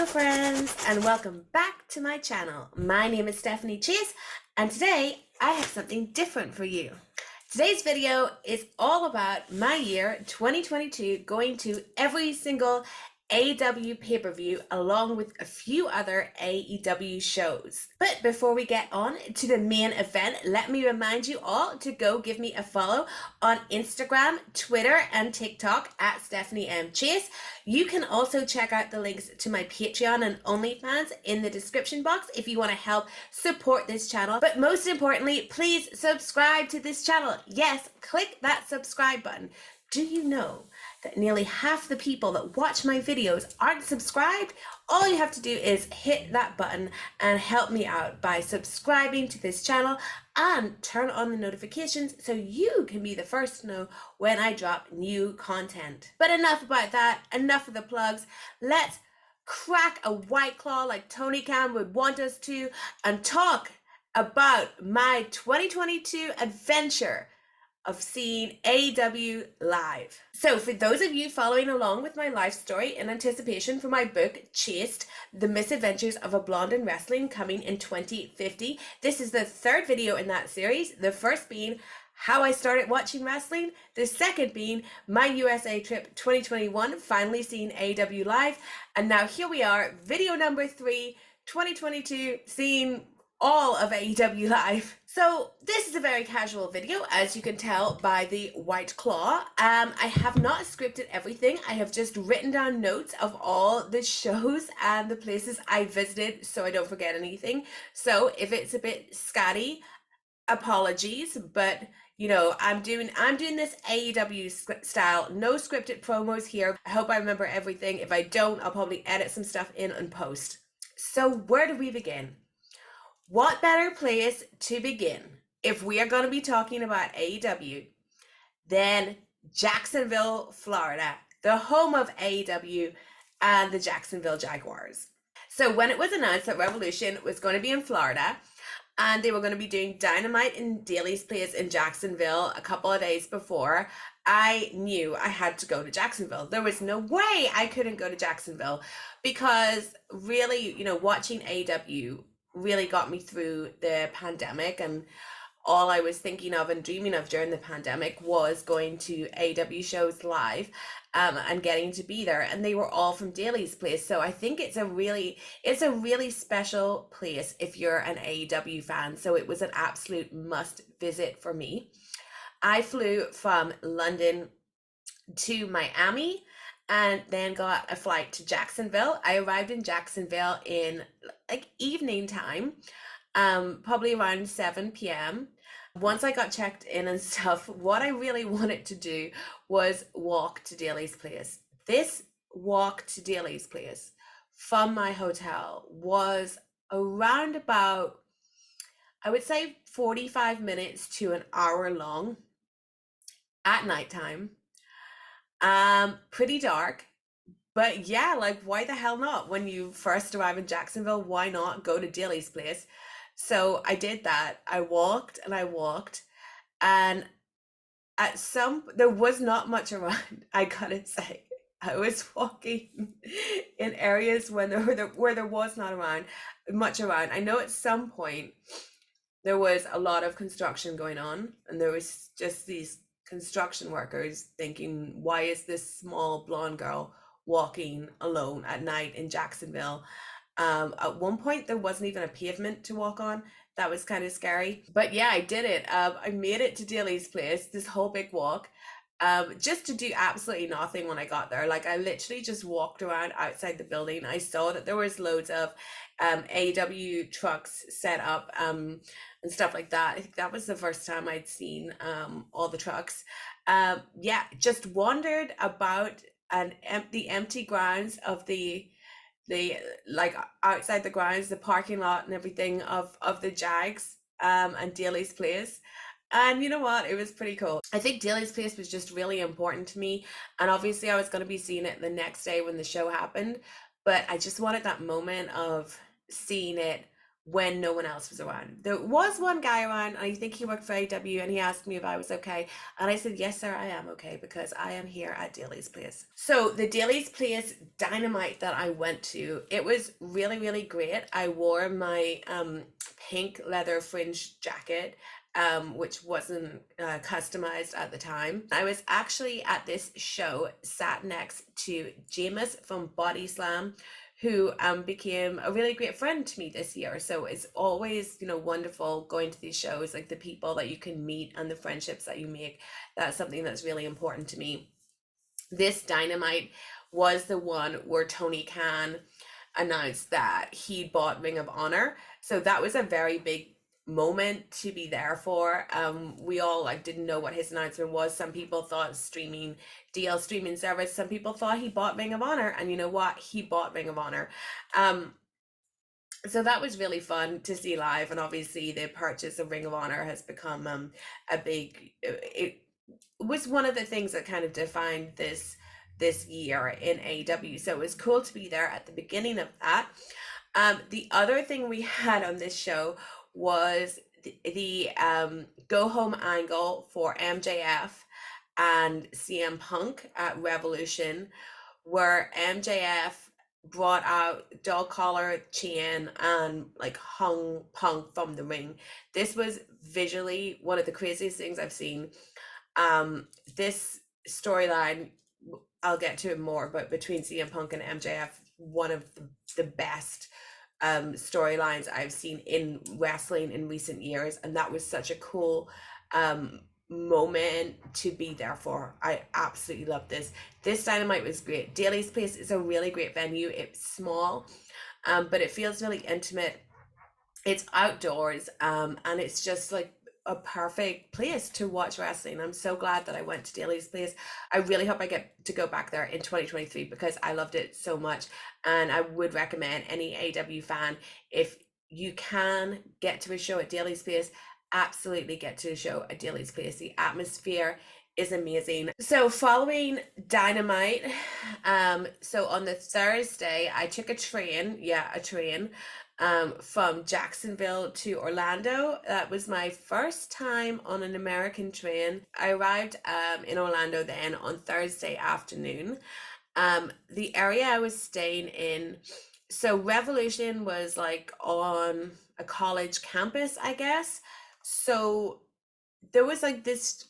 Hello friends and welcome back to my channel. My name is Stephanie Chase and today I have something different for you. Today's video is all about my year 2022 going to every single AEW pay-per-view along with a few other AEW shows. But before we get on to the main event, let me remind you all to go give me a follow on Instagram, Twitter, and TikTok at Stephanie M. Chase. You can also check out the links to my Patreon and OnlyFans in the description box if you want to help support this channel. But most importantly, please subscribe to this channel. Yes, click that subscribe button. Do you know that nearly half the people that watch my videos aren't subscribed? All you have to do is hit that button and help me out by subscribing to this channel and turn on the notifications so you can be the first to know when I drop new content. But enough about that, enough of the plugs. Let's crack a White Claw like Tony Khan would want us to and talk about my 2022 adventure of seeing AEW live. So for those of you following along with my life story in anticipation for my book, Chased, The Misadventures of a Blonde in Wrestling, coming in 2050, this is the third video in that series, the first being how I started watching wrestling, the second being my USA trip 2021, finally seeing AEW live, and now here we are, video number 3, 2022, seeing all of AEW live. So this is a very casual video, as you can tell by the White Claw. I have not scripted everything. I have just written down notes of all the shows and the places I visited so I don't forget anything. So if it's a bit scatty, apologies, but you know, I'm doing this AEW style, no scripted promos here. I hope I remember everything. If I don't, I'll probably edit some stuff in and post. So where do we begin? What better place to begin if we are going to be talking about AEW than Jacksonville, Florida, the home of AEW and the Jacksonville Jaguars. So when it was announced that Revolution was going to be in Florida and they were going to be doing Dynamite in Daly's Place in Jacksonville a couple of days before, I knew I had to go to Jacksonville. There was no way I couldn't go to Jacksonville because really, you know, watching AEW really got me through the pandemic, and all I was thinking of and dreaming of during the pandemic was going to AEW shows live and getting to be there, and they were all from Daly's Place. So I think it's a really special place if you're an AEW fan. So it was an absolute must visit for me. I flew from London to Miami and then got a flight to Jacksonville. I arrived in Jacksonville in like evening time, probably around 7 p.m. Once I got checked in and stuff, what I really wanted to do was walk to Daly's Place. This walk to Daly's Place from my hotel was around about, I would say 45 minutes to an hour long at nighttime. Pretty dark, but yeah, like why the hell not? When you first arrive in Jacksonville, why not go to Daly's Place? So I did that. I walked and I walked, and there was not much around. I gotta say, I was walking in areas where there was not much around. I know at some point there was a lot of construction going on, and there was just these construction workers thinking, why is this small blonde girl walking alone at night in Jacksonville? At one point there wasn't even a pavement to walk on. That was kind of scary, but yeah, I did it. I made it to Daly's Place, this whole big walk, just to do absolutely nothing. When I got there, like I literally just walked around outside the building. I saw that there was loads of AEW trucks set up and stuff like that. I think that was the first time I'd seen all the trucks. Yeah, just wandered about the empty grounds of the like outside the grounds, the parking lot and everything of the Jags and Daly's Place. And you know what? It was pretty cool. I think Daly's Place was just really important to me. And obviously I was going to be seeing it the next day when the show happened. But I just wanted that moment of seeing it when no one else was around. There was one guy around, and I think he worked for AW, and he asked me if I was okay. And I said, yes, sir, I am okay because I am here at Daly's Place. So the Daly's Place Dynamite that I went to, it was really, really great. I wore my pink leather fringe jacket, which wasn't customized at the time. I was actually at this show sat next to Jameis from Body Slam, who became a really great friend to me this year. So it's always, wonderful going to these shows, like the people that you can meet and the friendships that you make. That's something that's really important to me. This Dynamite was the one where Tony Khan announced that he bought Ring of Honor. So that was a very big moment to be there for. We all like didn't know what his announcement was. Some people thought DL streaming service. Some people thought he bought Ring of Honor, and you know what? He bought Ring of Honor. So that was really fun to see live, and obviously the purchase of Ring of Honor has become a big. It was one of the things that kind of defined this year in AEW. So it was cool to be there at the beginning of that. The other thing we had on this show was the go home angle for MJF and CM Punk at Revolution, where MJF brought out dog collar chain and like hung Punk from the ring. This was visually one of the craziest things I've seen. This storyline, I'll get to it more, but between CM Punk and MJF, one of the best storylines I've seen in wrestling in recent years, and that was such a cool moment to be there for. I absolutely love this. This Dynamite was great. Daly's Place is a really great venue. It's small, but it feels really intimate. It's outdoors, and it's just like a perfect place to watch wrestling. I'm so glad that I went to Daly's Place. I really hope I get to go back there in 2023 because I loved it so much, and I would recommend any AW fan, if you can get to a show at Daly's Place, absolutely get to a show at Daly's Place. The atmosphere is amazing. So following Dynamite, so on the Thursday I took a train, from Jacksonville to Orlando. That was my first time on an American train. I arrived in Orlando then on Thursday afternoon. The area I was staying in, so Revolution was like on a college campus, I guess. So there was like this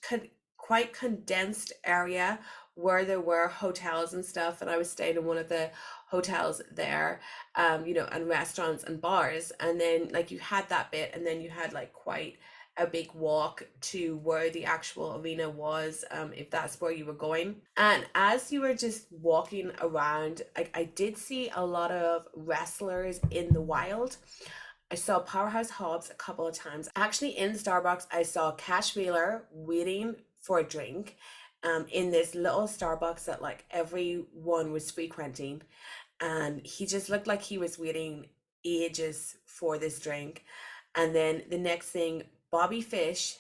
quite condensed area where there were hotels and stuff, and I was staying in one of the hotels there, and restaurants and bars, and then like you had that bit, and then you had like quite a big walk to where the actual arena was, if that's where you were going. And as you were just walking around, I did see a lot of wrestlers in the wild. I saw Powerhouse Hobbs a couple of times. Actually, in Starbucks, I saw Cash Wheeler waiting for a drink in this little Starbucks that like everyone was frequenting. And he just looked like he was waiting ages for this drink. And then the next thing, Bobby Fish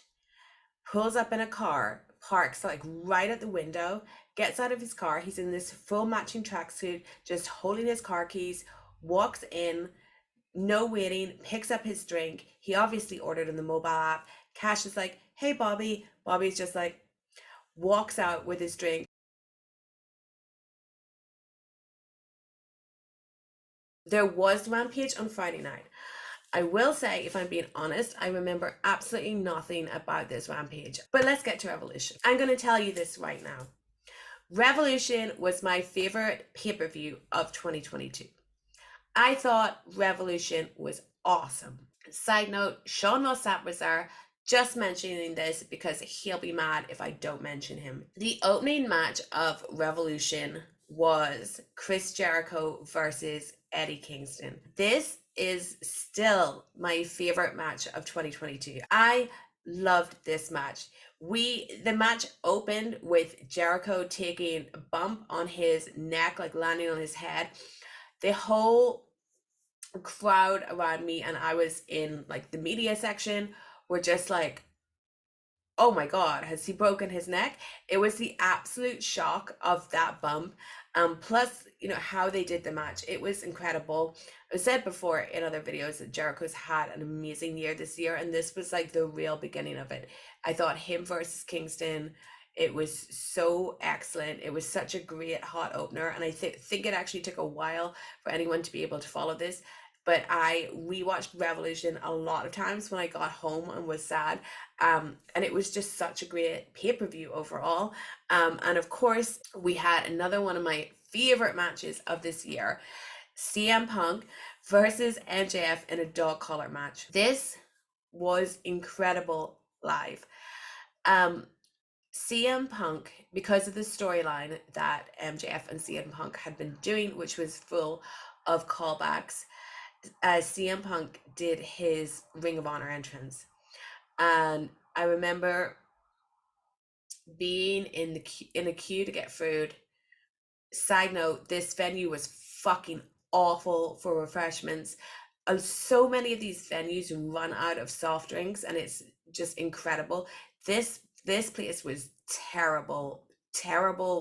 pulls up in a car, parks like right at the window, gets out of his car. He's in this full matching tracksuit, just holding his car keys, walks in, no waiting, picks up his drink. He obviously ordered in the mobile app. Cash is like, hey, Bobby. Bobby's just like, walks out with his drink. There was Rampage on Friday night. I will say, if I'm being honest, I remember absolutely nothing about this Rampage. But let's get to Revolution. I'm going to tell you this right now. Revolution was my favorite pay-per-view of 2022. I thought Revolution was awesome. Side note, Sean Ross Sapp was there. Just mentioning this because he'll be mad if I don't mention him. The opening match of Revolution was Chris Jericho versus Eddie Kingston. This is still my favorite match of 2022. I loved this match. The match opened with Jericho taking a bump on his neck, like landing on his head. The whole crowd around me, and I was in like the media section, were just like, oh my God, has he broken his neck? It was the absolute shock of that bump. Plus, how they did the match. It was incredible. I said before in other videos that Jericho's had an amazing year this year, and this was like the real beginning of it. I thought him versus Kingston, it was so excellent. It was such a great hot opener, and I think it actually took a while for anyone to be able to follow this. But I rewatched Revolution a lot of times when I got home and was sad. And it was just such a great pay-per-view overall. And of course, we had another one of my favorite matches of this year, CM Punk versus MJF in a dog collar match. This was incredible live. Um, CM Punk, because of the storyline that MJF and CM Punk had been doing, which was full of callbacks, CM Punk did his Ring of Honor entrance. And I remember being in a queue to get food. Side note, this venue was fucking awful for refreshments. So many of these venues run out of soft drinks, and it's just incredible. This place was terrible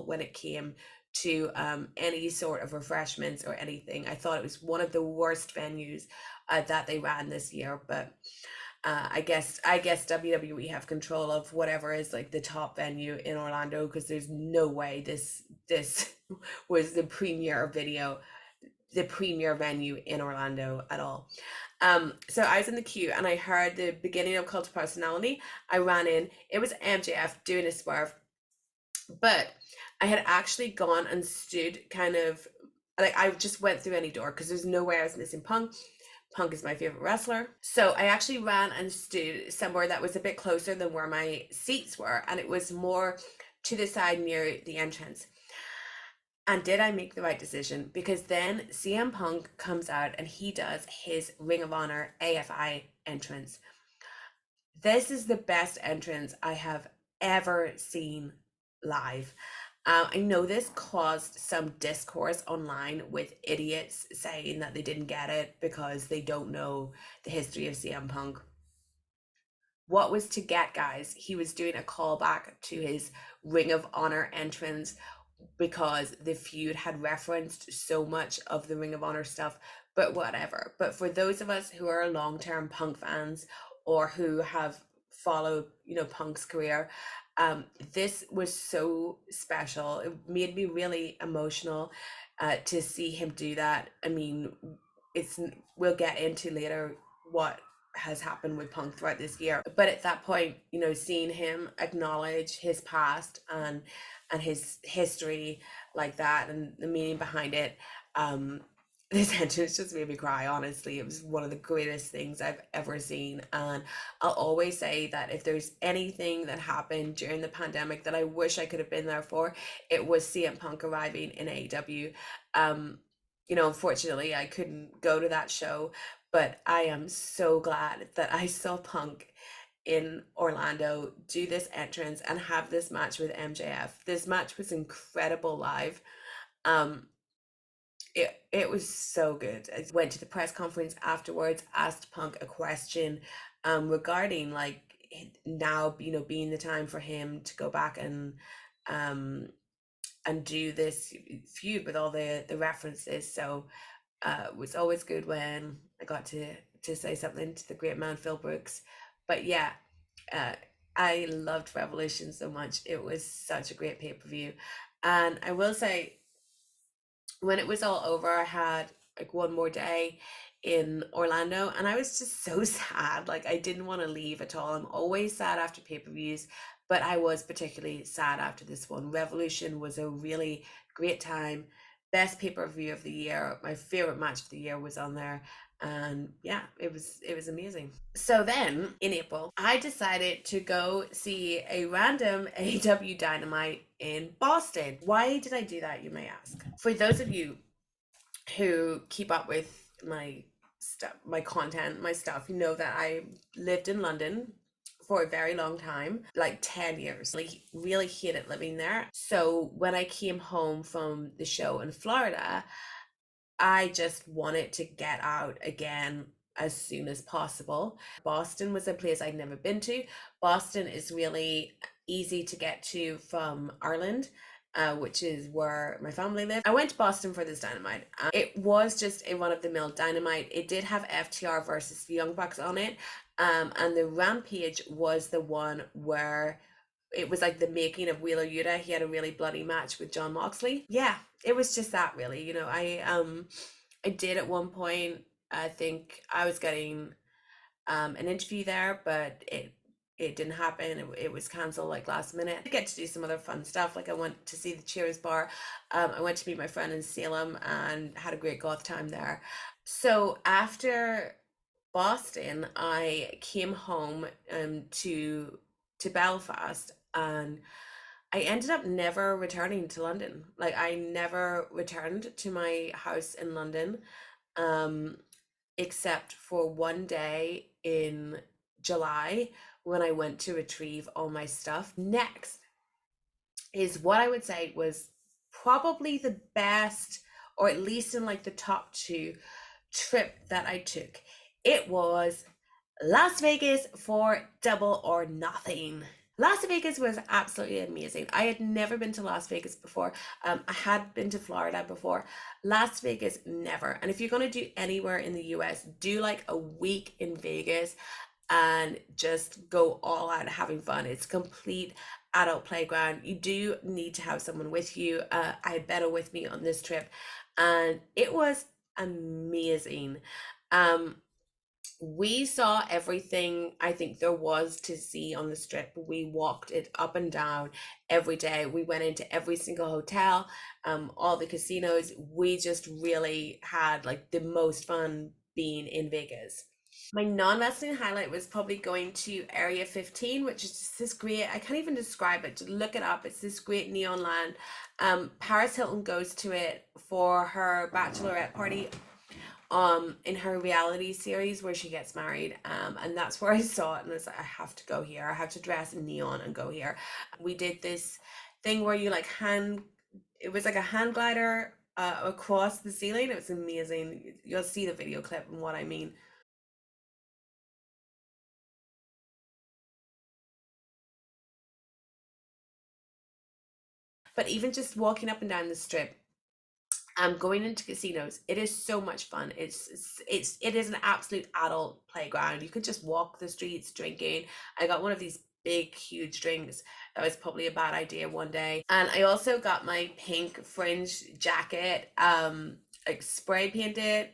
when it came to any sort of refreshments or anything. I thought it was one of the worst venues that they ran this year, but I guess WWE have control of whatever is like the top venue in Orlando, because there's no way this was the premier venue in Orlando at all. So I was in the queue and I heard the beginning of Cult of Personality. I ran in. It was MJF doing a swerve, but I had actually gone and stood kind of like I just went through any door because there's no way I was missing Punk. Punk is my favorite wrestler. So I actually ran and stood somewhere that was a bit closer than where my seats were, and it was more to the side near the entrance. And did I make the right decision? Because then CM Punk comes out and he does his Ring of Honor AFI entrance. This is the best entrance I have ever seen live. I know this caused some discourse online with idiots saying that they didn't get it because they don't know the history of CM Punk. What was to get, guys? He was doing a callback to his Ring of Honor entrance because the feud had referenced so much of the Ring of Honor stuff, but whatever. But for those of us who are long-term Punk fans or who have followed, Punk's career, this was so special. It made me really emotional to see him do that. I mean, it's we'll get into later what has happened with Punk throughout this year. But at that point, seeing him acknowledge his past and his history like that and the meaning behind it, this entrance just made me cry. Honestly, it was one of the greatest things I've ever seen. And I'll always say that if there's anything that happened during the pandemic that I wish I could have been there for, it was CM Punk arriving in AEW. Unfortunately, I couldn't go to that show, but I am so glad that I saw Punk in Orlando do this entrance and have this match with MJF. This match was incredible live. Um, it was so good. I went to the press conference afterwards, asked Punk a question regarding like now, being the time for him to go back um and do this feud with all the references. So it was always good when I got to say something to the great man Phil Brooks. But yeah, uh, I loved Revolution so much. It was such a great pay-per-view. And I will say, when it was all over, I had like one more day in Orlando and I was just so sad. Like I didn't want to leave at all. I'm always sad after pay-per-views, but I was particularly sad after this one. Revolution was a really great time. Best pay-per-view of the year. My favorite match of the year was on there. And yeah, it was amazing. So then in April, I decided to go see a random AEW Dynamite in Boston. Why did I do that, you may ask? For those of you who keep up with my stuff, my content, my stuff, you know that I lived in London for a very long time, like 10 years. Like really hated living there. So when I came home from the show in Florida, I just wanted to get out again as soon as possible. Boston was a place I'd never been to. Boston is really easy to get to from Ireland. Which is where my family lives. I went to Boston for this Dynamite. It was just a run of the mill Dynamite. It did have FTR versus the Young Bucks on it. And the Rampage was the one where it was like the making of Wheeler Yuta. He had a really bloody match with John Moxley. Yeah, it was just that really. I did at one point, I think I was getting an interview there, but it didn't happen. It was cancelled like last minute. I get to do some other fun stuff. Like I went to see the Cheers bar. I went to meet my friend in Salem and had a great goth time there. So after Boston, I came home to Belfast, and I ended up never returning to London. Like I never returned to my house in London, um, except for one day in July when I went to retrieve all my stuff. Next is what I would say was probably the best, or at least in like the top two trip that I took. It was Las Vegas for Double or Nothing. Las Vegas was absolutely amazing. I had never been to Las Vegas before. I had been to Florida before. Las Vegas, never. And if you're going to do anywhere in the US, do like a week in Vegas and just go all out having fun. It's complete adult playground. You do need to have someone with you. I had Beto with me on this trip, and it was amazing. Um, we saw everything I think there was to see on the strip. We walked it up and down every day. We went into every single hotel, all the casinos. We just really had like the most fun being in Vegas. My non-wrestling highlight was probably going to Area 15, which is just this great, I can't even describe it, just look it up. It's this great neon land. Paris Hilton goes to it for her bachelorette party in her reality series where she gets married, and that's where I saw it, and I was like, I have to go here. I have to dress in neon and go here. We did this thing where you like hand, it was like a hand glider across the ceiling. It was amazing. You'll see the video clip and what I mean. But even just walking up and down the strip, going into casinos, it is so much fun. It is an absolute adult playground. You could just walk the streets drinking. I got one of these big huge drinks. That was probably a bad idea one day. And I also got my pink fringe jacket like spray painted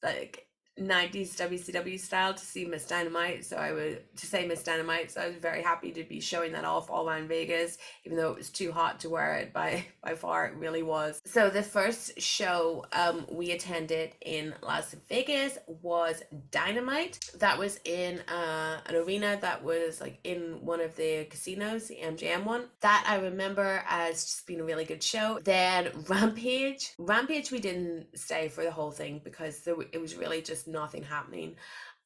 like 90s WCW style to see Miss Dynamite. So I would to say Miss Dynamite. So I was very happy to be showing that off all around Vegas, even though it was too hot to wear it by far. It really was. So the first show we attended in Las Vegas was Dynamite. That was in an arena that was like in one of the casinos, the MGM one. That I remember as just being a really good show. Then Rampage we didn't stay for the whole thing because it was really just nothing happening.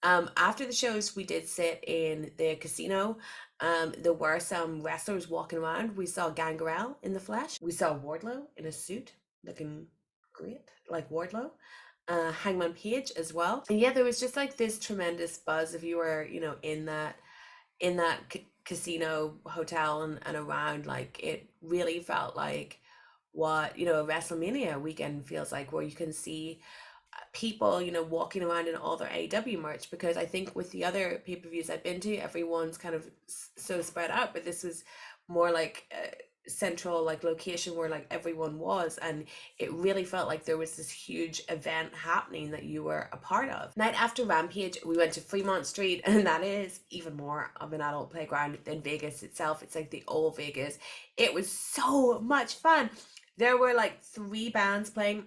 After the shows, we did sit in the casino. There were some wrestlers walking around. We saw Gangrel in the flesh. We saw Wardlow in a suit, looking great, like Wardlow. Hangman Page as well. And yeah, there was just like this tremendous buzz if you were, in that casino hotel and around. Like it really felt like what a WrestleMania weekend feels like, where you can see people, walking around in all their AEW merch. Because I think with the other pay-per-views I've been to, everyone's kind of so spread out, but this was more like a central like location where like everyone was, and it really felt like there was this huge event happening that you were a part of. Night after Rampage, we went to Fremont Street, and that is even more of an adult playground than Vegas itself. It's like the old Vegas. It was so much fun. There were like three bands playing.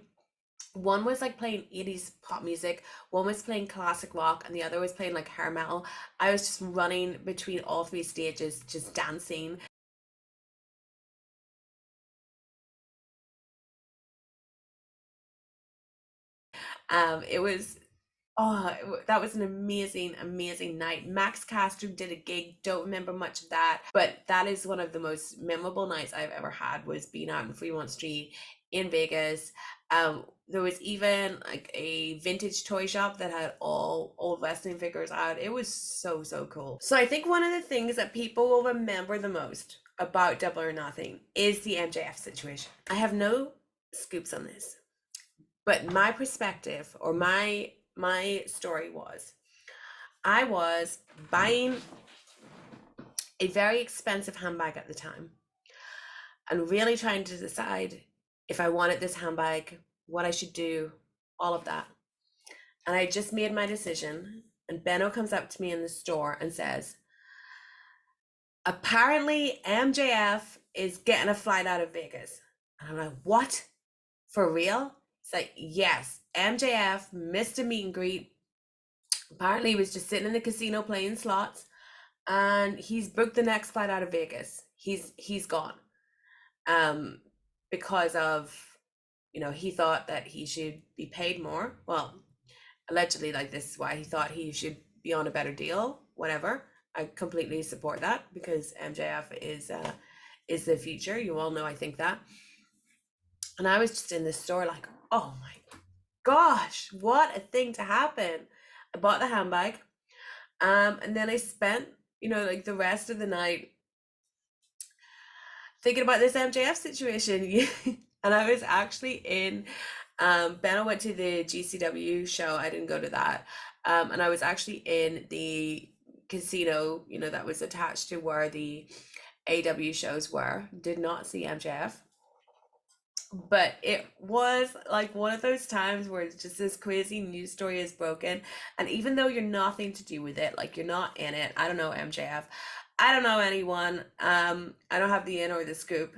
One was like playing 80s pop music, one was playing classic rock, and the other was playing like hair metal. I was just running between all three stages, just dancing. It was Oh, that was an amazing, amazing night. Max Caster did a gig. Don't remember much of that, but that is one of the most memorable nights I've ever had, was being out in Fremont Street in Vegas. There was even like a vintage toy shop that had all old wrestling figures out. It was so, so cool. So I think one of the things that people will remember the most about Double or Nothing is the MJF situation. I have no scoops on this, but my perspective, or my story was, I was buying a very expensive handbag at the time and really trying to decide if I wanted this handbag, what I should do, all of that. And I just made my decision, and Benno comes up to me in the store and says, apparently MJF is getting a flight out of Vegas. And I'm like, what? For real? It's like, yes, MJF missed a meet and greet. Apparently he was just sitting in the casino playing slots, and he's booked the next flight out of Vegas. He's gone. Because of, he thought that he should be paid more. Well, allegedly, like, this is why he thought he should be on a better deal, whatever. I completely support that, because MJF is the future. You all know I think that. And I was just in the store like, oh my gosh, what a thing to happen. I bought the handbag. And then I spent, like, the rest of the night thinking about this MJF situation. And I was actually in, Benno went to the GCW show. I didn't go to that. And I was actually in the casino, that was attached to where the AW shows were. Did not see MJF. But it was like one of those times where it's just this crazy news story is broken. And even though you're nothing to do with it, like, you're not in it, I don't know MJF, I don't know anyone, I don't have the in or the scoop.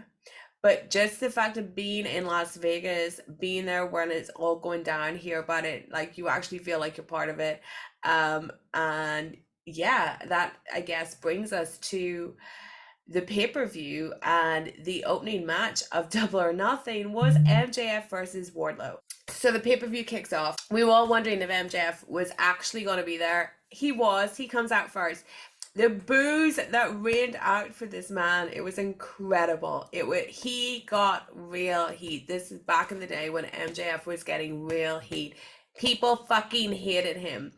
But just the fact of being in Las Vegas, being there when it's all going down, hear about it, like, you actually feel like you're part of it. And yeah, that, I guess, brings us to the pay-per-view, and the opening match of Double or Nothing was MJF versus Wardlow. So the pay-per-view kicks off. We were all wondering if MJF was actually going to be there. He was. He comes out first. The boos that rained out for this man, it was incredible. He got real heat. This is back in the day when MJF was getting real heat. People fucking hated him.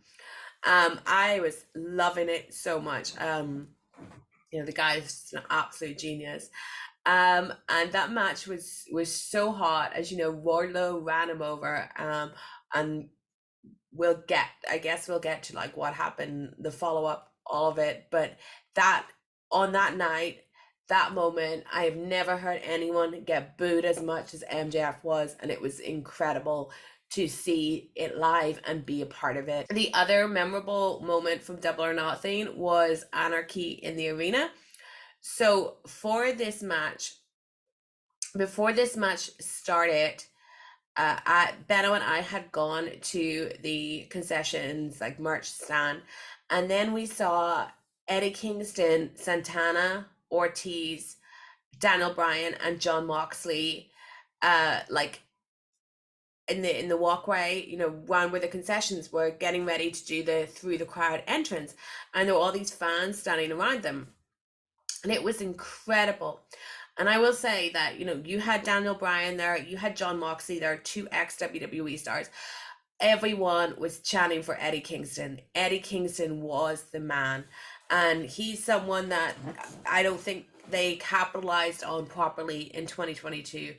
I was loving it so much. The guy is an absolute genius. And that match was so hot. As you know, Wardlow ran him over. And I guess we'll get to, like, what happened, the follow up, all of it. But that on that night, that moment, I have never heard anyone get booed as much as MJF was, and it was incredible to see it live and be a part of it. The other memorable moment from Double or Nothing was Anarchy in the arena. So for this match, before this match started, Benno and I had gone to the concessions, like, merch stand, and then we saw Eddie Kingston, Santana, Ortiz, Daniel Bryan, and Jon Moxley, like, in the walkway, round where the concessions were, getting ready to do the through the crowd entrance, and there were all these fans standing around them, and it was incredible. And I will say that, you had Daniel Bryan there, you had Jon Moxley there, two ex WWE stars. Everyone was chanting for Eddie Kingston. Eddie Kingston was the man. And he's someone that I don't think they capitalized on properly in 2022.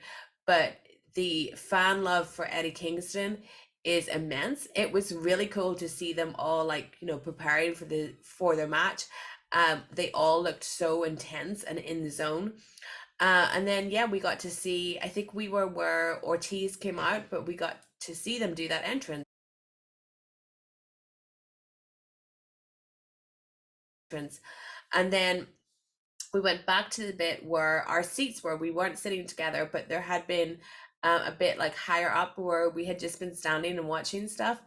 But the fan love for Eddie Kingston is immense. It was really cool to see them all, like, preparing for their match. They all looked so intense and in the zone. And then, yeah, we got to see, I think we were where Ortiz came out, but we got to see them do that entrance. And then we went back to the bit where our seats were. We weren't sitting together, but there had been a bit, like, higher up where we had just been standing and watching stuff.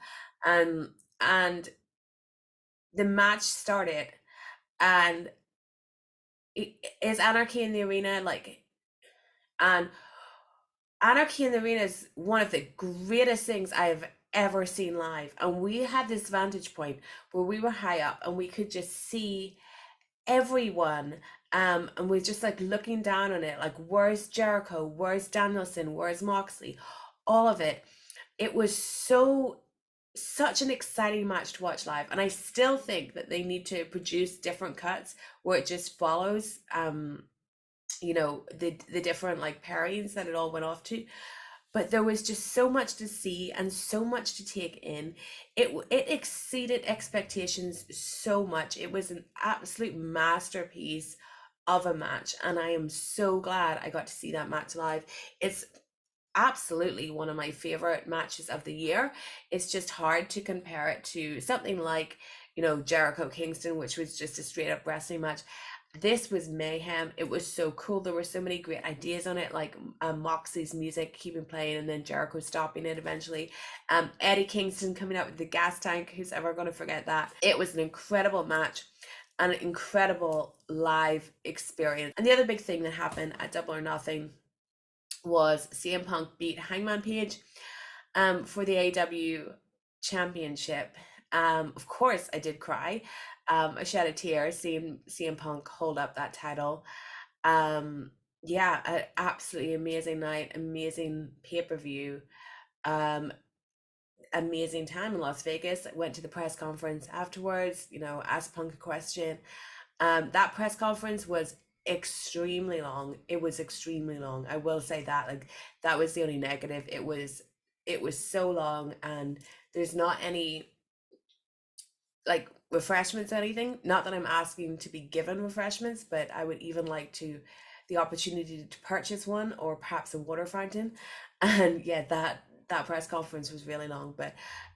And the match started, and it is Anarchy in the Arena, like, and Anarchy in the Arena is one of the greatest things I've ever seen live. And we had this vantage point where we were high up and we could just see everyone. And we're just like looking down on it, like, where's Jericho? Where's Danielson? Where's Moxley? All of it. It was such an exciting match to watch live. And I still think that they need to produce different cuts where it just follows the different like pairings that it all went off to. But there was just so much to see and so much to take in. It exceeded expectations so much. It was an absolute masterpiece of a match, and I am so glad I got to see that match live. It's absolutely one of my favorite matches of the year. It's just hard to compare it to something like, Jericho Kingston, which was just a straight up wrestling match. This was mayhem. It was so cool. There were so many great ideas on it, like Moxley's music keeping playing and then Jericho stopping it eventually. Eddie Kingston coming out with the gas tank. Who's ever going to forget that? It was an incredible match, an incredible live experience. And the other big thing that happened at Double or Nothing was CM Punk beat Hangman Page for the AEW Championship. Of course, I did cry. I shed a tear seeing CM Punk hold up that title. Yeah, an absolutely amazing night, amazing pay-per-view, amazing time in Las Vegas. I went to the press conference afterwards, asked Punk a question. That press conference was extremely long. It was extremely long. I will say that. Like, that was the only negative. It was so long, and there's not any like refreshments or anything. Not that I'm asking to be given refreshments, but I would even like the opportunity to purchase one, or perhaps a water fountain. And yeah, that press conference was really long, but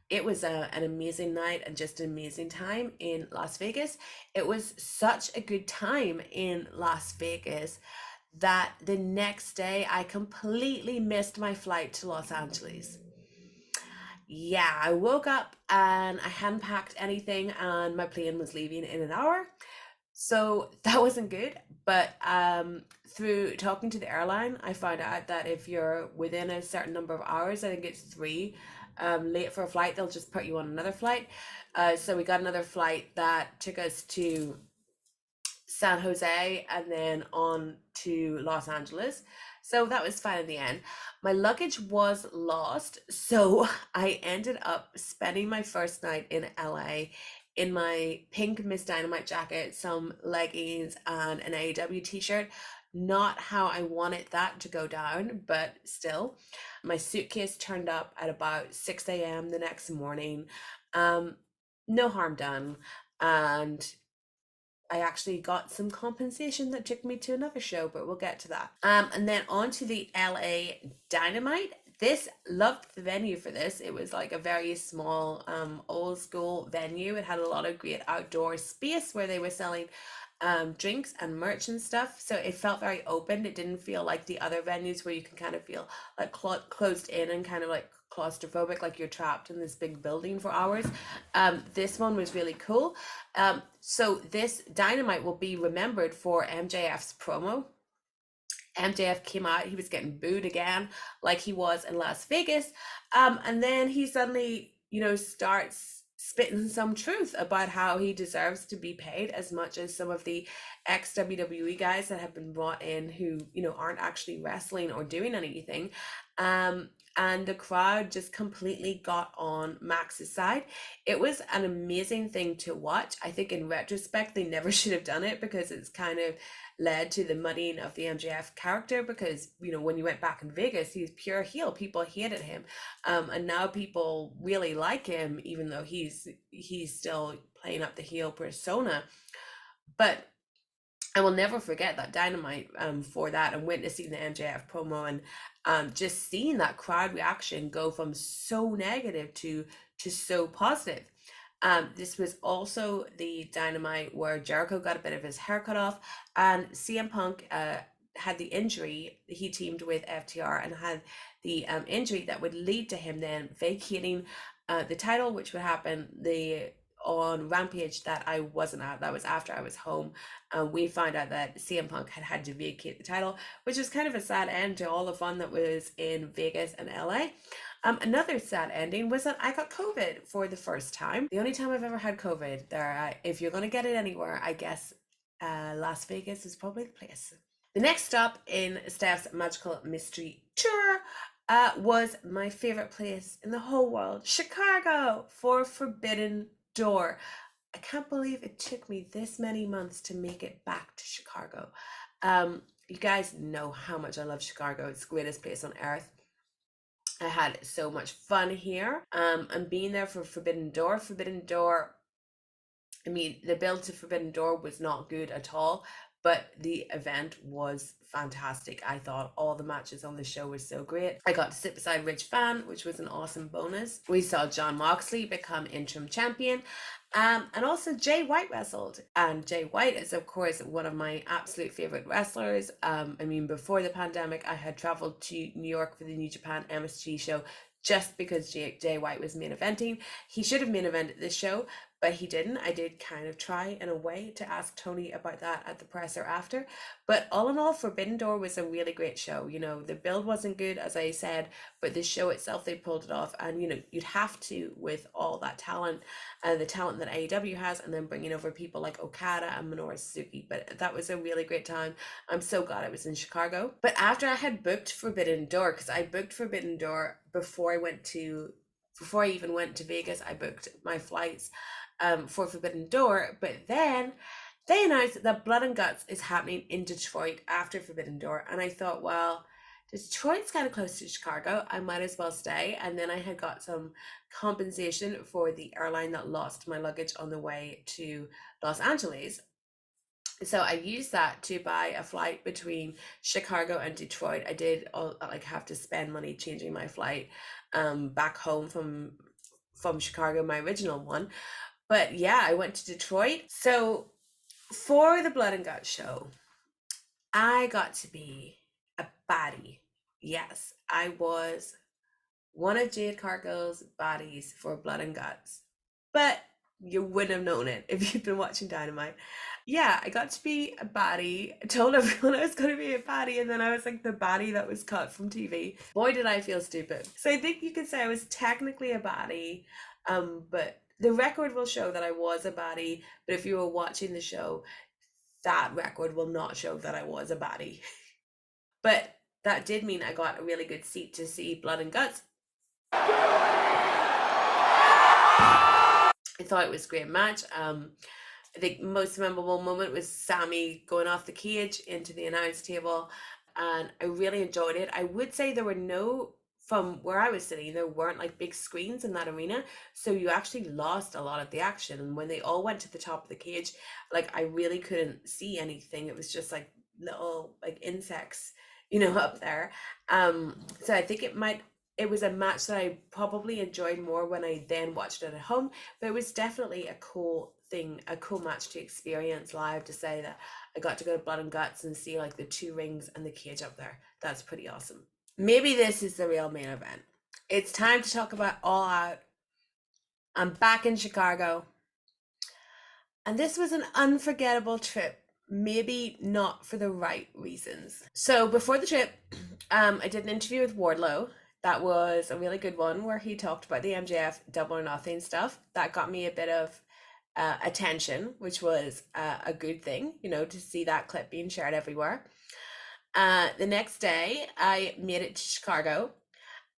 it was an amazing night and just an amazing time in Las Vegas. It was such a good time in Las Vegas that the next day I completely missed my flight to Los Angeles. Yeah, I woke up and I hadn't packed anything, and my plane was leaving in an hour. So that wasn't good. But through talking to the airline, I found out that if you're within a certain number of hours, I think it's three, late for a flight, they'll just put you on another flight. So we got another flight that took us to San Jose and then on to Los Angeles. So that was fine in the end. My luggage was lost, so I ended up spending my first night in LA in my pink Miss Dynamite jacket, some leggings, and an AEW t-shirt. Not how I wanted that to go down, but still. My suitcase turned up at about 6 a.m. the next morning. Um, no harm done. And I actually got some compensation that took me to another show, but we'll get to that. And then on to the LA Dynamite. This loved the venue for this. It was like a very small, old school venue. It had a lot of great outdoor space where they were selling drinks and merch and stuff. So it felt very open. It didn't feel like the other venues where you can kind of feel like closed in and kind of like claustrophobic, like you're trapped in this big building for hours. This one was really cool. So this Dynamite will be remembered for MJF's promo. MJF came out, he was getting booed again, like he was in Las Vegas. And then he suddenly, starts spitting some truth about how he deserves to be paid as much as some of the ex WWE guys that have been brought in who, aren't actually wrestling or doing anything. And the crowd just completely got on Max's side. It was an amazing thing to watch. I think in retrospect, they never should have done it, because it's kind of led to the muddying of the MJF character, because, when you went back in Vegas, he was pure heel. People hated him. And now people really like him, even though he's still playing up the heel persona. But I will never forget that Dynamite for that, and witnessing the MJF promo, and just seeing that crowd reaction go from so negative to so positive. This was also the Dynamite where Jericho got a bit of his hair cut off, and CM Punk had the injury. He teamed with FTR and had the injury that would lead to him then vacating the title, which would happen on Rampage that I wasn't at. That was after I was home. We found out that CM Punk had to vacate the title, which was kind of a sad end to all the fun that was in Vegas and LA. Another sad ending was that I got COVID for the first time. The only time I've ever had COVID. If you're going to get it anywhere, I guess Las Vegas is probably the place. The next stop in Steph's Magical Mystery Tour was my favorite place in the whole world, Chicago, for Forbidden Door. I can't believe it took me this many months to make it back to Chicago. You guys know how much I love Chicago. It's the greatest place on earth. I had so much fun here. And being there for Forbidden Door. I mean, the build to Forbidden Door was not good at all, but the event was fantastic. I thought all the matches on the show were so great. I got to sit beside Rich Fann, which was an awesome bonus. We saw Jon Moxley become interim champion. And also Jay White wrestled. And Jay White is, of course, one of my absolute favorite wrestlers. I mean, before the pandemic, I had traveled to New York for the New Japan MSG show just because Jay White was main eventing. He should have main evented this show, but he didn't. I did kind of try in a way to ask Tony about that at the presser after. But all in all, Forbidden Door was a really great show. You know, the build wasn't good, as I said, but the show itself, they pulled it off. And, you know, you'd have to, with all that talent and the talent that AEW has, and then bringing over people like Okada and Minoru Suzuki. But that was a really great time. I'm so glad I was in Chicago. But after I had booked Forbidden Door, because I booked Forbidden Door before I even went to Vegas, I booked my flights for Forbidden Door. But then they announced that Blood and Guts is happening in Detroit after Forbidden Door. And I thought, well, Detroit's kind of close to Chicago. I might as well stay. And then I had got some compensation for the airline that lost my luggage on the way to Los Angeles. So I used that to buy a flight between Chicago and Detroit. I did have to spend money changing my flight back home from Chicago, my original one. But yeah, I went to Detroit. So for the Blood and Guts show, I got to be a baddie. Yes, I was one of Jade Cargill's baddies for Blood and Guts. But you wouldn't have known it if you'd been watching Dynamite. Yeah, I got to be a baddie. I told everyone I was going to be a baddie, and then I was like the baddie that was cut from TV. Boy, did I feel stupid. So I think you could say I was technically a baddie, but the record will show that I was a baddie. But if you were watching the show, that record will not show that I was a baddie. But that did mean I got a really good seat to see Blood and Guts. I thought it was a great match. I think most memorable moment was Sammy going off the cage into the announce table, and I really enjoyed it. I would say there were no, from where I was sitting, there weren't like big screens in that arena, so you actually lost a lot of the action. And when they all went to the top of the cage, like I really couldn't see anything. It was just like little like insects, up there. So I think it was a match that I probably enjoyed more when I then watched it at home, but it was definitely a cool thing, a cool match to experience live, to say that I got to go to Blood and Guts and see like the two rings and the cage up there. That's pretty awesome. Maybe this is the real main event. It's time to talk about All Out. I'm back in Chicago. And this was an unforgettable trip. Maybe not for the right reasons. So before the trip, I did an interview with Wardlow. That was a really good one where he talked about the MJF Double or Nothing stuff. That got me a bit of attention, which was a good thing, to see that clip being shared everywhere. The next day, I made it to Chicago,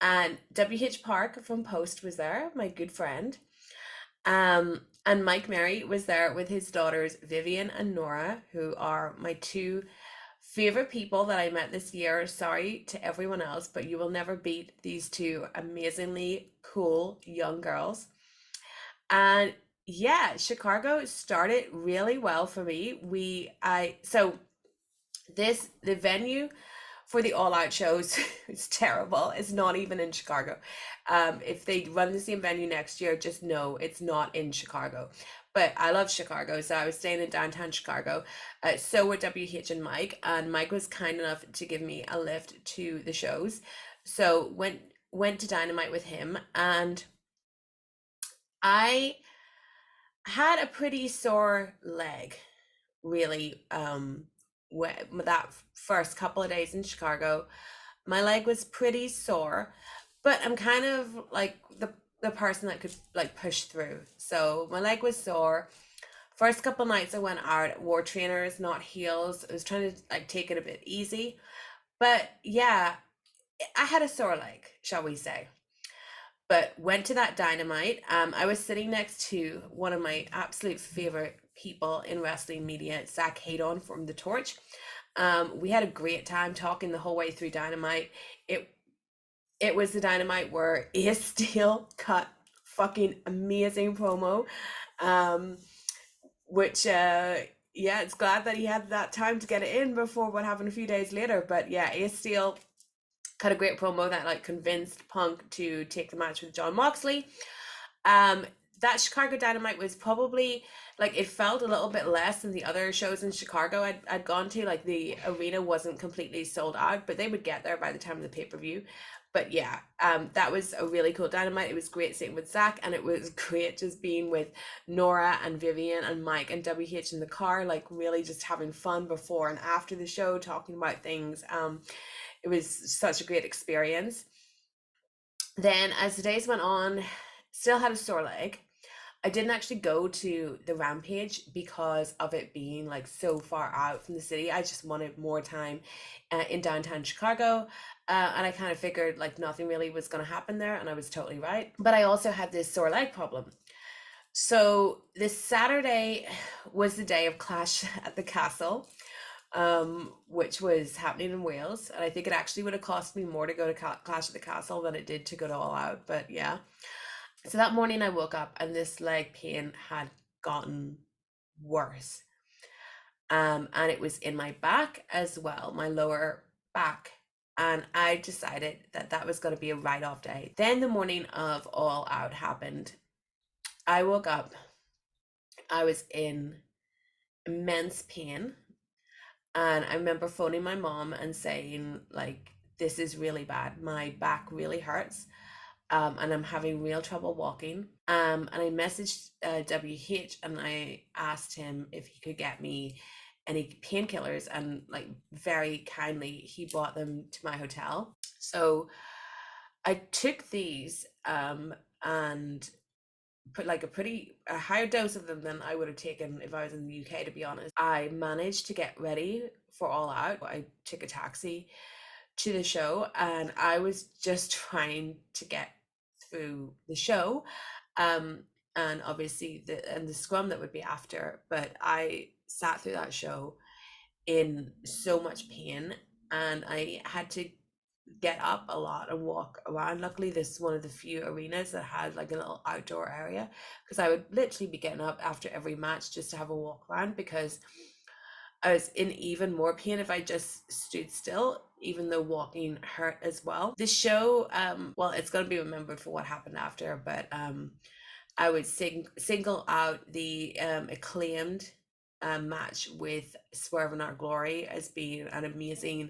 and WH Park from Post was there, my good friend. And Mike Mary was there with his daughters, Vivian and Nora, who are my two favorite people that I met this year. Sorry to everyone else, but you will never beat these two amazingly cool young girls. And yeah, Chicago started really well for me. The venue for the All Out shows is terrible. It's not even in Chicago. If they run the same venue next year, just know it's not in Chicago. But I love Chicago, so I was staying in downtown Chicago. So were WH and Mike was kind enough to give me a lift to the shows. So went to Dynamite with him, and I had a pretty sore leg, really. That first couple of days in Chicago, my leg was pretty sore, but I'm kind of like the person that could like push through. So my leg was sore. First couple nights I went out, wore trainers, not heels. I was trying to like take it a bit easy. But yeah, I had a sore leg, shall we say. But went to that Dynamite. I was sitting next to one of my absolute favorite people in wrestling media, Zach Haydon from The Torch. We had a great time talking the whole way through Dynamite. It it was the Dynamite where Ace Steel cut fucking amazing promo. Um, which yeah, it's glad that he had that time to get it in before what happened a few days later. But yeah, Ace Steel cut a great promo that like convinced Punk to take the match with John Moxley. Um, that Chicago Dynamite was probably like it felt a little bit less than the other shows in Chicago I'd gone to. Like the arena wasn't completely sold out, but they would get there by the time of the pay-per-view. But yeah, that was a really cool Dynamite. It was great sitting with Zach, and it was great just being with Nora and Vivian and Mike and WH in the car, like really just having fun before and after the show, talking about things. It was such a great experience. Then, as the days went on, still had a sore leg. I didn't actually go to the Rampage because of it being like so far out from the city. I just wanted more time in downtown Chicago. And I kind of figured like nothing really was going to happen there. And I was totally right. But I also had this sore leg problem. So this Saturday was the day of Clash at the Castle, which was happening in Wales. And I think it actually would have cost me more to go to Clash at the Castle than it did to go to All Out. But yeah. So that morning I woke up and this leg pain had gotten worse. And it was in my back as well, my lower back. And I decided that that was going to be a write-off day. Then the morning of All Out happened. I woke up. I was in immense pain. And I remember phoning my mom and saying, like, this is really bad. My back really hurts. And I'm having real trouble walking. And I messaged WH and I asked him if he could get me any painkillers, and like very kindly he brought them to my hotel. So I took these and put like a higher dose of them than I would have taken if I was in the UK, to be honest. I managed to get ready for All Out. I took a taxi to the show and I was just trying to get through the show, um and obviously the scrum that would be after, but I sat through that show in so much pain and I had to get up a lot and walk around. Luckily this is one of the few arenas that had like a little outdoor area, because I would literally be getting up after every match just to have a walk around, because I was in even more pain if I just stood still, even though walking hurt as well. The show, well, it's going to be remembered for what happened after, but I would single out the acclaimed match with Swerve in Our Glory as being an amazing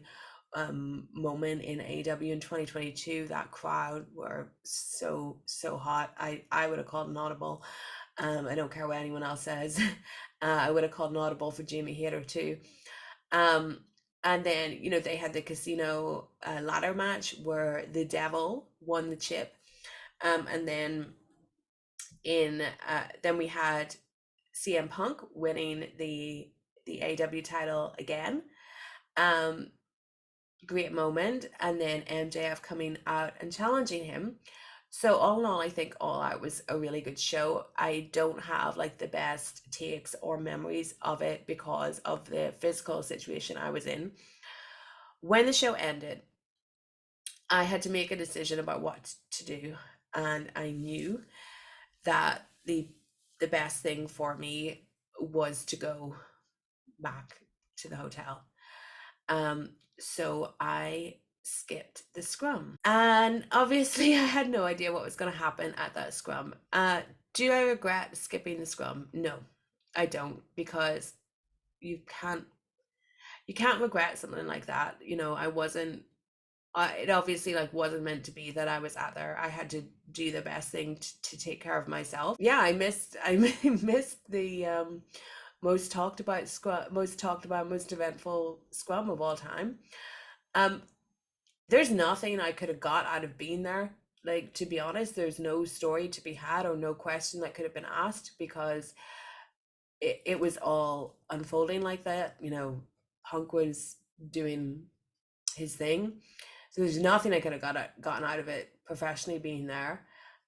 moment in AEW in 2022. That crowd were so hot. I would have called an audible. I don't care what anyone else says. I would have called an audible for Jamie Hayter too. Um, and then they had the casino ladder match where the Devil won the chip. And then then we had CM Punk winning the AEW title again. Great moment. And then MJF coming out and challenging him. So all in all, I think All Out was a really good show. I don't have like the best takes or memories of it because of the physical situation I was in. When the show ended, I had to make a decision about what to do, and I knew that the best thing for me was to go back to the hotel. So I skipped the scrum. And obviously I had no idea what was going to happen at that scrum. Do I regret skipping the scrum? No, I don't, because you can't regret something like that. I wasn't it obviously like wasn't meant to be that I was at there. I had to do the best thing to take care of myself. Yeah, I missed the most talked about scrum, most eventful scrum of all time. Um, there's nothing I could have got out of being there like, to be honest, there's no story to be had or no question that could have been asked because it was all unfolding like that. Hunk was doing his thing. So there's nothing I could have gotten out of it professionally being there.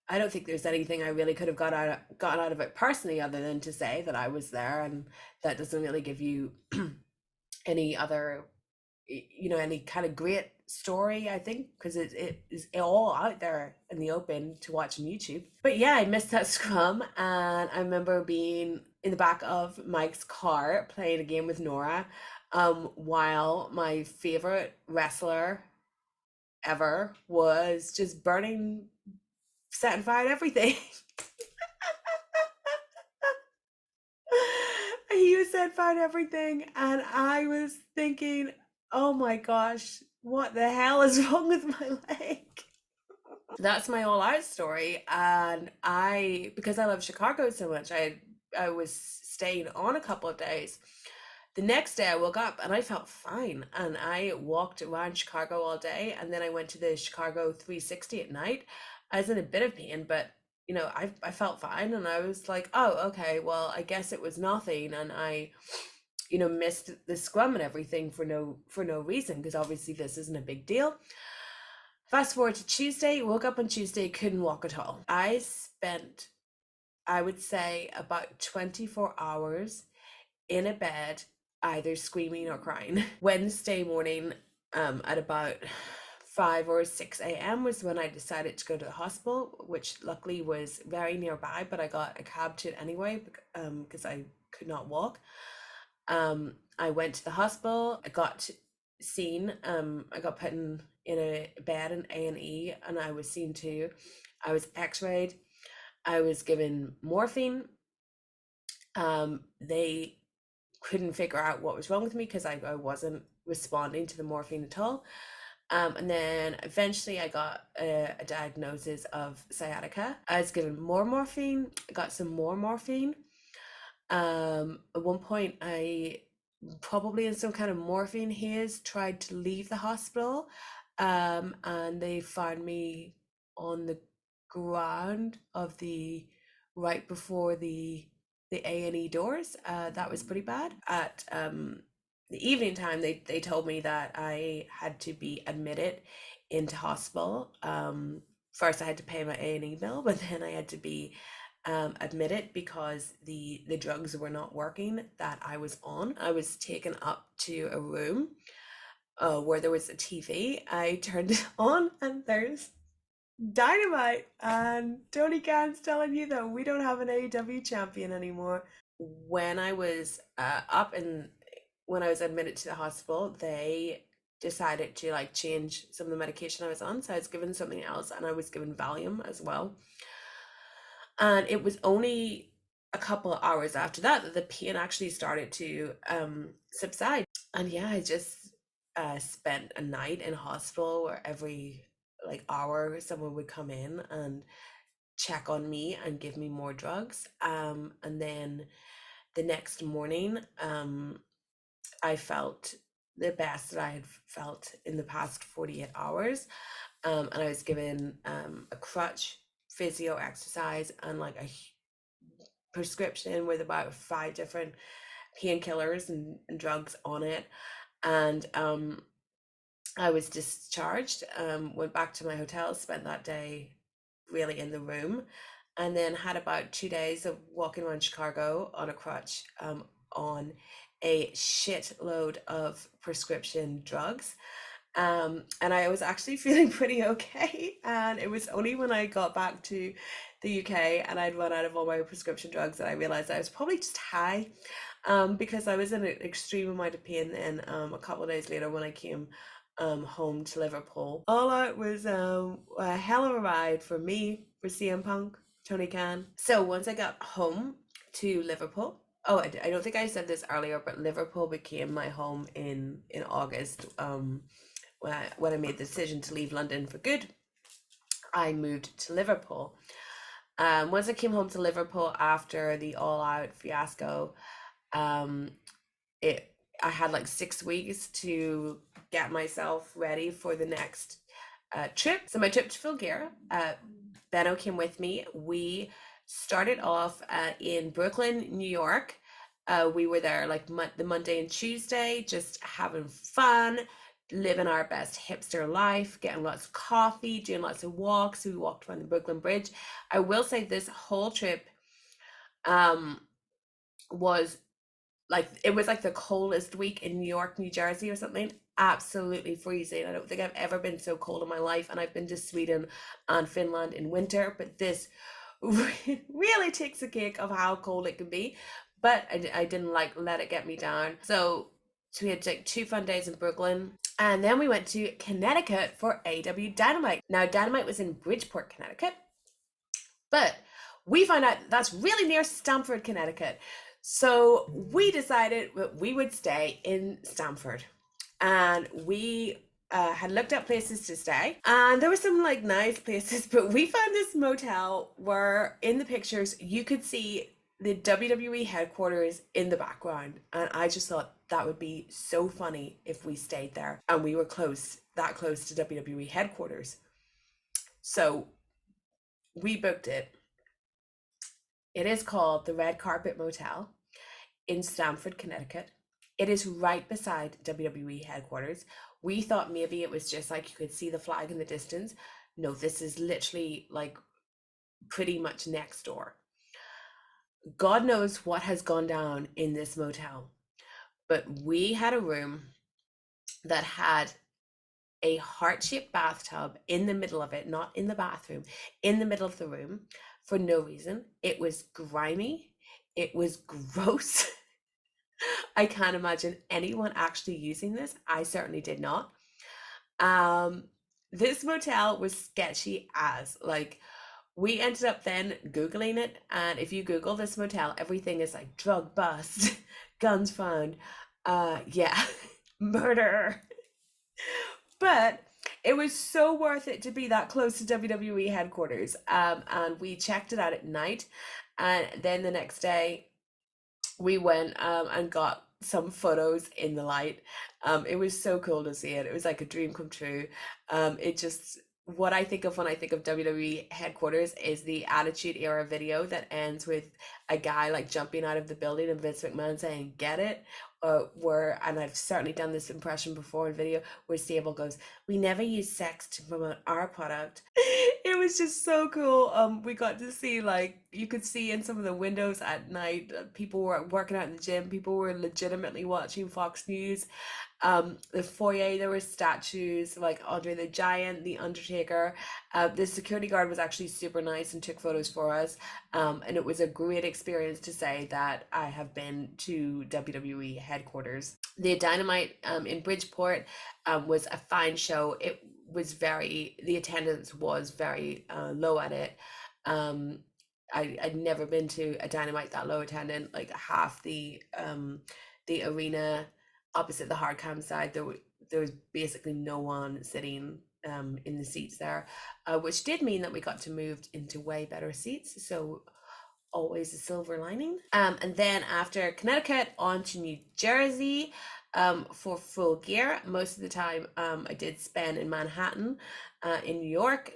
I don't think there's anything I really could have gotten out of it personally other than to say that I was there, and that doesn't really give you any other, any kind of great story, I think, because it is all out there in the open to watch on YouTube. But yeah, I missed that scrum, and I remember being in the back of Mike's car playing a game with Nora, while my favorite wrestler ever was just setting fire to everything. He was setting fire to everything, and I was thinking, oh my gosh, what the hell is wrong with my leg? That's my all out story. And because I love Chicago so much, I was staying on a couple of days. The next day I woke up and I felt fine, and I walked around Chicago all day, and then I went to the Chicago 360 at night. I was in a bit of pain, but I felt fine, and I was like, oh, okay, well, I guess it was nothing, and I missed the scrum and everything for no reason, because obviously this isn't a big deal. Fast forward to Tuesday, woke up on Tuesday, couldn't walk at all. I spent, I would say, about 24 hours in a bed, either screaming or crying. Wednesday morning, at about 5 or 6 a.m. was when I decided to go to the hospital, which luckily was very nearby, but I got a cab to it anyway, because I could not walk. I went to the hospital. I got seen. I got put in a bed in A&E, and I was seen too. I was x-rayed. I was given morphine. They couldn't figure out what was wrong with me because I wasn't responding to the morphine at all. And then eventually I got a diagnosis of sciatica. I was given more morphine, got some more morphine. At one point, I probably in some kind of morphine haze tried to leave the hospital, and they found me on the ground of the right before the A&E doors. That was pretty bad. At the evening time, they told me that I had to be admitted into hospital. First I had to pay my A&E bill, but then I had to be admitted because the drugs were not working that I was on. I was taken up to a room where there was a TV. I turned it on, and there's Dynamite, and Tony Khan's telling you that we don't have an AEW champion anymore. When I was up and when I was admitted to the hospital, they decided to like change some of the medication I was on. So I was given something else, and I was given Valium as well. And it was only a couple of hours after that that the pain actually started to subside. And yeah, I just spent a night in hospital where every like hour someone would come in and check on me and give me more drugs. And then the next morning, I felt the best that I had felt in the past 48 hours. And I was given a crutch, physio exercise, and like a prescription with about 5 different painkillers and drugs on it. And I was discharged, went back to my hotel, spent that day really in the room, and then had about 2 days of walking around Chicago on a crutch, on a shitload of prescription drugs. And I was actually feeling pretty okay. And it was only when I got back to the UK and I'd run out of all my prescription drugs that I realized I was probably just high, because I was in an extreme amount of pain. And a couple of days later, when I came home to Liverpool, all out was a hell of a ride for me, for CM Punk, Tony Khan. So once I got home to Liverpool, oh, I don't think I said this earlier, but Liverpool became my home in August. When I made the decision to leave London for good, I moved to Liverpool. Once I came home to Liverpool after the All Out fiasco, um, I had like 6 weeks to get myself ready for the next trip. So my trip to Bulgaria, Benno came with me. We started off in Brooklyn, New York. We were there like the Monday and Tuesday, just having fun, living our best hipster life, getting lots of coffee, doing lots of walks. We walked around the Brooklyn Bridge. I will say this whole trip um, was like, it was like the coldest week in New York, New Jersey or something. Absolutely freezing. I don't think I've ever been so cold in my life. And I've been to Sweden and Finland in winter, but this really takes a cake of how cold it can be. But I didn't like let it get me down. So we had like 2 fun days in Brooklyn. And then we went to Connecticut for AW Dynamite. Now, Dynamite was in Bridgeport, Connecticut, but we found out that's really near Stamford, Connecticut. So we decided that we would stay in Stamford. And we had looked up places to stay, and there were some like nice places, but we found this motel where in the pictures you could see the WWE headquarters in the background. And I just thought that would be so funny if we stayed there and we were that close to WWE headquarters. So we booked it. It is called the Red Carpet Motel in Stamford, Connecticut. It is right beside WWE headquarters. We thought maybe it was just like you could see the flag in the distance. No, this is literally like pretty much next door. God knows what has gone down in this motel, but we had a room that had a heart-shaped bathtub in the middle of it, not in the bathroom, in the middle of the room for no reason. It was grimy. It was gross. I can't imagine anyone actually using this. I certainly did not. Um, this motel was sketchy as like, we ended up then Googling it, and if you Google this motel, everything is like drug bust, guns found, yeah, murder. But it was so worth it to be that close to WWE headquarters. And we checked it out at night, and then the next day we went and got some photos in the light. It was so cool to see it. It was like a dream come true. It just, what I think of when I think of WWE headquarters is the Attitude Era video that ends with a guy like jumping out of the building and Vince McMahon saying "Get it," where, and I've certainly done this impression before in video, where Sable goes, "We never use sex to promote our product." It was just so cool. We got to see, like, you could see in some of the windows at night, people were working out in the gym, people were legitimately watching Fox News. The foyer, there were statues like Andre the Giant, The Undertaker. The security guard was actually super nice and took photos for us. And it was a great experience to say that I have been to WWE headquarters. The Dynamite in Bridgeport was a fine show. It was the attendance was very low at it. I'd never been to a Dynamite that low attendant. Like half the arena opposite the hard cam side, there was basically no one sitting in the seats there, which did mean that we got to move into way better seats. So always a silver lining. And then after Connecticut, on to New Jersey for full gear. Most of the time I did spend in Manhattan, in New York,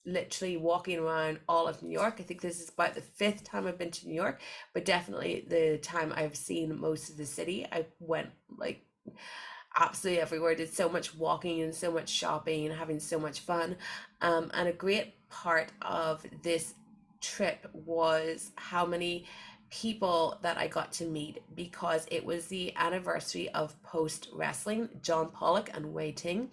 literally walking around all of New York. I think this is about the fifth time I've been to New York, but definitely the time I've seen most of the city. I went like absolutely everywhere, did so much walking and so much shopping and having so much fun. And a great part of this trip was how many people that I got to meet, because it was the anniversary of Post Wrestling, John Pollock and Wei Ting.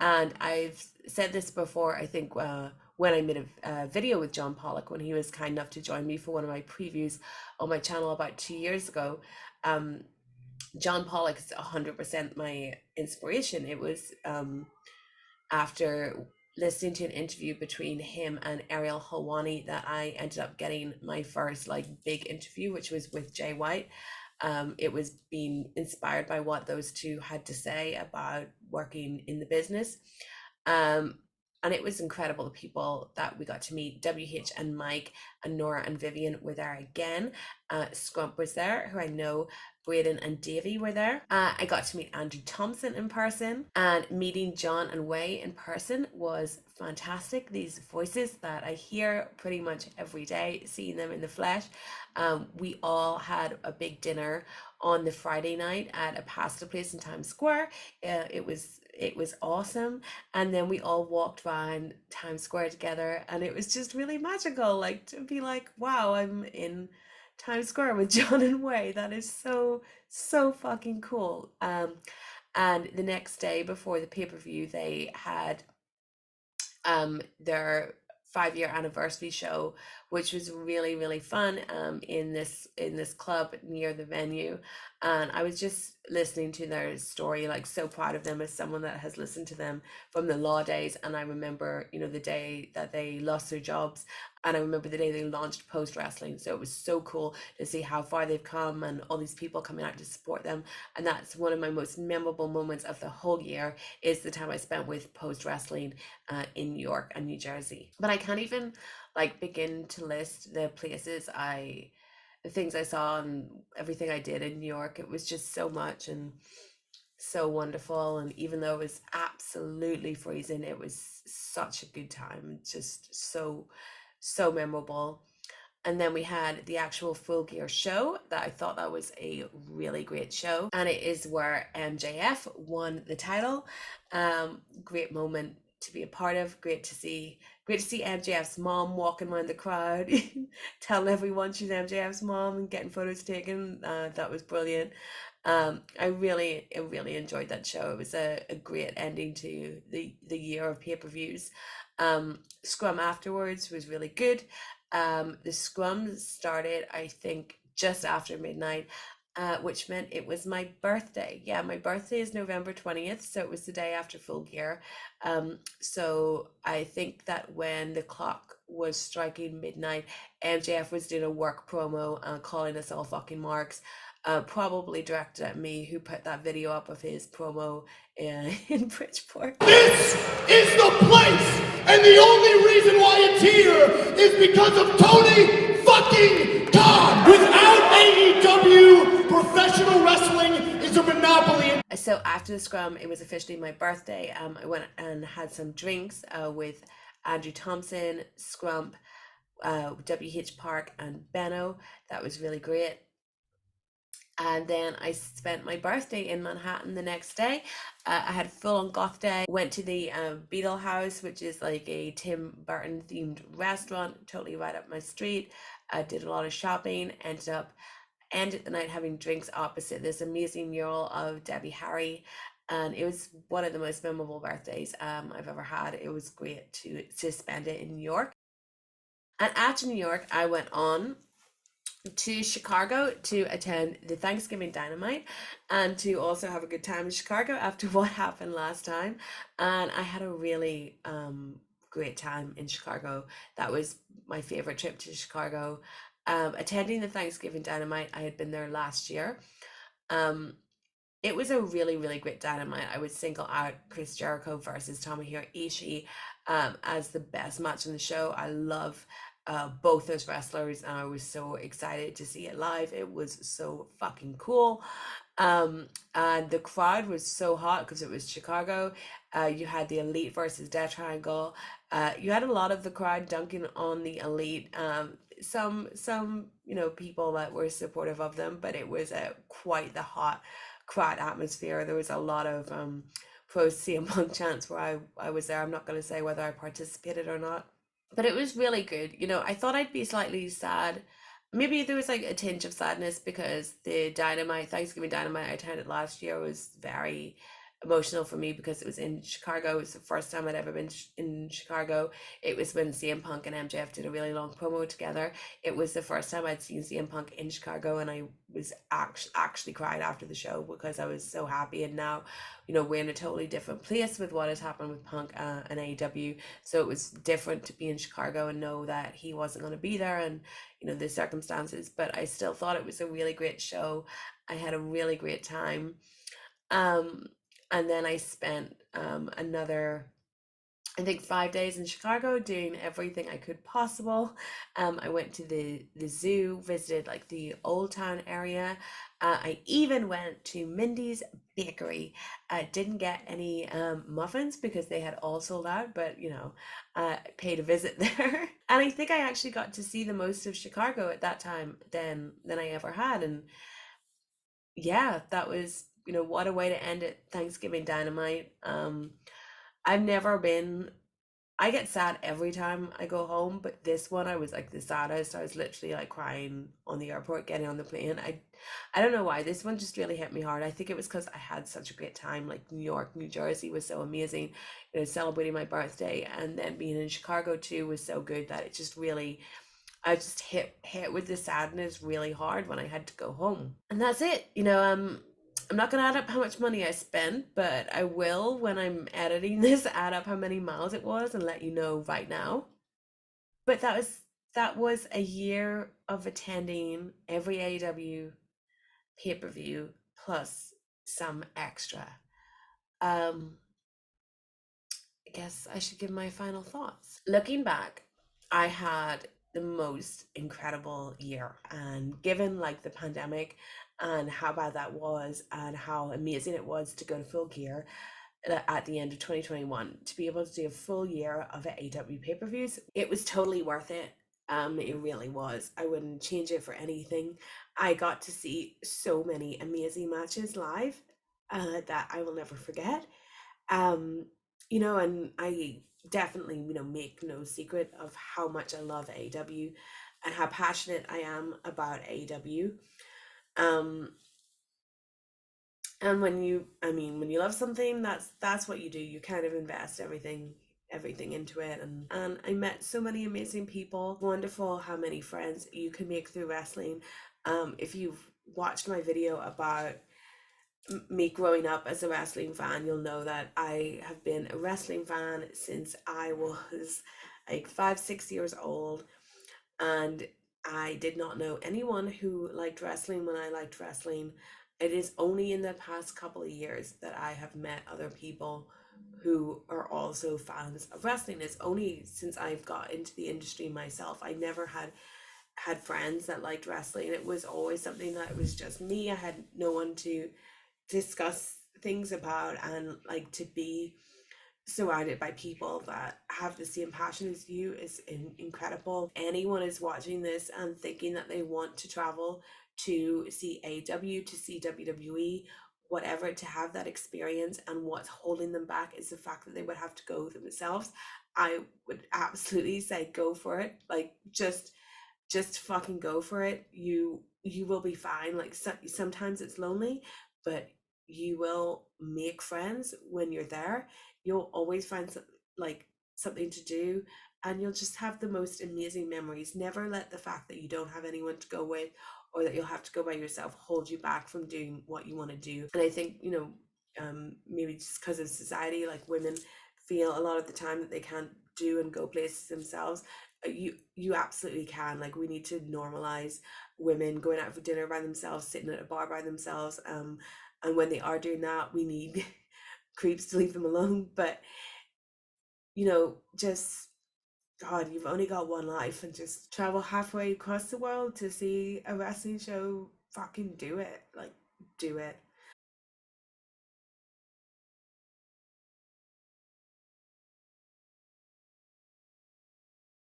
And I've said this before, I think, when I made a video with John Pollock, when he was kind enough to join me for one of my previews on my channel about 2 years ago. John Pollock is 100% my inspiration. It was after listening to an interview between him and Ariel Helwani that I ended up getting my first like big interview, which was with Jay White. It was being inspired by what those two had to say about working in the business. And it was incredible, the people that we got to meet. WH and Mike and Nora and Vivian were there again. Scrump was there, who I know Braden and Davey were there. I got to meet Andrew Thompson in person, and meeting John and Wei in person was fantastic. These voices that I hear pretty much every day, seeing them in the flesh. We all had a big dinner on the Friday night at a pasta place in Times Square. It was awesome, and then we all walked around Times Square together, and it was just really magical. Like to be like, wow, I'm in Times Square with John and Wei. That is so fucking cool. And the next day before the pay-per-view, they had their 5-year anniversary show, which was really fun in this club near the venue. And I was just listening to their story, like so proud of them as someone that has listened to them from the law days. And I remember, the day that they lost their jobs, and I remember the day they launched Post Wrestling. So it was so cool to see how far they've come and all these people coming out to support them. And that's one of my most memorable moments of the whole year, is the time I spent with Post Wrestling in New York and New Jersey. But I can't even like begin to list the things I saw and everything I did in New York. It was just so much and so wonderful. And even though it was absolutely freezing, it was such a good time. Just so memorable. And then we had the actual Full Gear show that I thought that was a really great show. And it is where MJF won the title. Great moment to be a part of. Great to see MJF's mom walking around the crowd, telling everyone she's MJF's mom and getting photos taken. That was brilliant. I really enjoyed that show. It was a great ending to the year of pay-per-views. Scrum afterwards was really good. The scrum started, I think, just after midnight, which meant it was my birthday. Yeah, my birthday is November 20th, so it was the day after Full Gear. So I think that when the clock was striking midnight, MJF was doing a work promo, calling us all fucking marks. Probably directed at me, who put that video up of his promo in Bridgeport. This is the place, and the only reason why it's here is because of Tony fucking Khan. Without AEW, professional wrestling is a monopoly. So after the scrum, it was officially my birthday. I went and had some drinks with Andrew Thompson, Scrump, WH Park, and Benno. That was really great. And then I spent my birthday in Manhattan the next day. I had full on goth day. Went to the Beetle House, which is like a Tim Burton themed restaurant, totally right up my street. Did a lot of shopping. Ended the night having drinks opposite this amazing mural of Debbie Harry. And it was one of the most memorable birthdays I've ever had. It was great to spend it in New York. And after New York, I went on to Chicago to attend the Thanksgiving Dynamite and to also have a good time in Chicago after what happened last time. And I had a really great time in Chicago. That was my favorite trip to Chicago. Attending the Thanksgiving Dynamite, I had been there last year. Um, it was a really great Dynamite. I would single out Chris Jericho versus Tomohiro Ishii as the best match on the show. I love both those wrestlers, and I was so excited to see it live. It was so fucking cool. And the crowd was so hot because it was Chicago. You had the Elite versus Death Triangle. You had a lot of the crowd dunking on the Elite. Some people that were supportive of them, but it was quite the hot crowd atmosphere. There was a lot of pro CM Punk chants where I was there. I'm not going to say whether I participated or not, but it was really good. I thought I'd be slightly sad. Maybe there was like a tinge of sadness because the Thanksgiving Dynamite I attended last year was very emotional for me because it was in Chicago. It was the first time I'd ever been in Chicago. It was when CM Punk and MJF did a really long promo together. It was the first time I'd seen CM Punk in Chicago, and I was actually cried after the show because I was so happy. And now, we're in a totally different place with what has happened with Punk and AEW. So it was different to be in Chicago and know that he wasn't going to be there, and the circumstances. But I still thought it was a really great show. I had a really great time. And then I spent another I think 5 days in Chicago doing everything I could possible. I went to the zoo, visited like the Old Town area. I even went to Mindy's Bakery. I didn't get any muffins because they had all sold out, but paid a visit there. And I think I actually got to see the most of Chicago at that time than I ever had. And yeah, that was, what a way to end it. Thanksgiving Dynamite. I've never been I get sad every time I go home, but this one I was like the saddest. I was literally like crying on the airport getting on the plane. I don't know why. This one just really hit me hard. I think it was because I had such a great time. Like New York, New Jersey was so amazing, celebrating my birthday, and then being in Chicago too was so good that it just really I just hit with the sadness really hard when I had to go home. And that's it. I'm not gonna add up how much money I spent, but I will when I'm editing this add up how many miles it was and let you know right now. But that was a year of attending every AEW pay-per-view plus some extra. Um, I guess I should give my final thoughts. Looking back, I had the most incredible year, and given like the pandemic and how bad that was and how amazing it was to go to Full Gear at the end of 2021 to be able to do a full year of AEW pay-per-views, it was totally worth it. It really was. I wouldn't change it for anything. I got to see so many amazing matches live that I will never forget. um and I definitely make no secret of how much I love AEW and how passionate I am about AEW. um and when you love something, that's what you do. You kind of invest everything into it, and I met so many amazing people. Wonderful how many friends you can make through wrestling. If you've watched my video about me growing up as a wrestling fan, you'll know that I have been a wrestling fan since I was like 5, 6 years old, and I did not know anyone who liked wrestling when I liked wrestling. It is only in the past couple of years that I have met other people who are also fans of wrestling. It's only since I've got into the industry myself. I never had friends that liked wrestling. It was always something that was just me. I had no one to discuss things about, and like to be surrounded by people that have the same passion as you is incredible. Anyone is watching this and thinking that they want to travel to see AEW, to see WWE, whatever, to have that experience, and what's holding them back is the fact that they would have to go themselves, I would absolutely say go for it. Like just fucking go for it. You will be fine. Like sometimes it's lonely, but you will make friends when you're there. You'll always find like something to do, and you'll just have the most amazing memories. Never let the fact that you don't have anyone to go with, or that you'll have to go by yourself, hold you back from doing what you want to do. And I think maybe just because of society, like women feel a lot of the time that they can't do and go places themselves. You absolutely can. Like, we need to normalize women going out for dinner by themselves, sitting at a bar by themselves, and when they are doing that, we need creeps to leave them alone. But just, God, you've only got one life, and just travel halfway across the world to see a wrestling show. Fucking do it. Like, do it.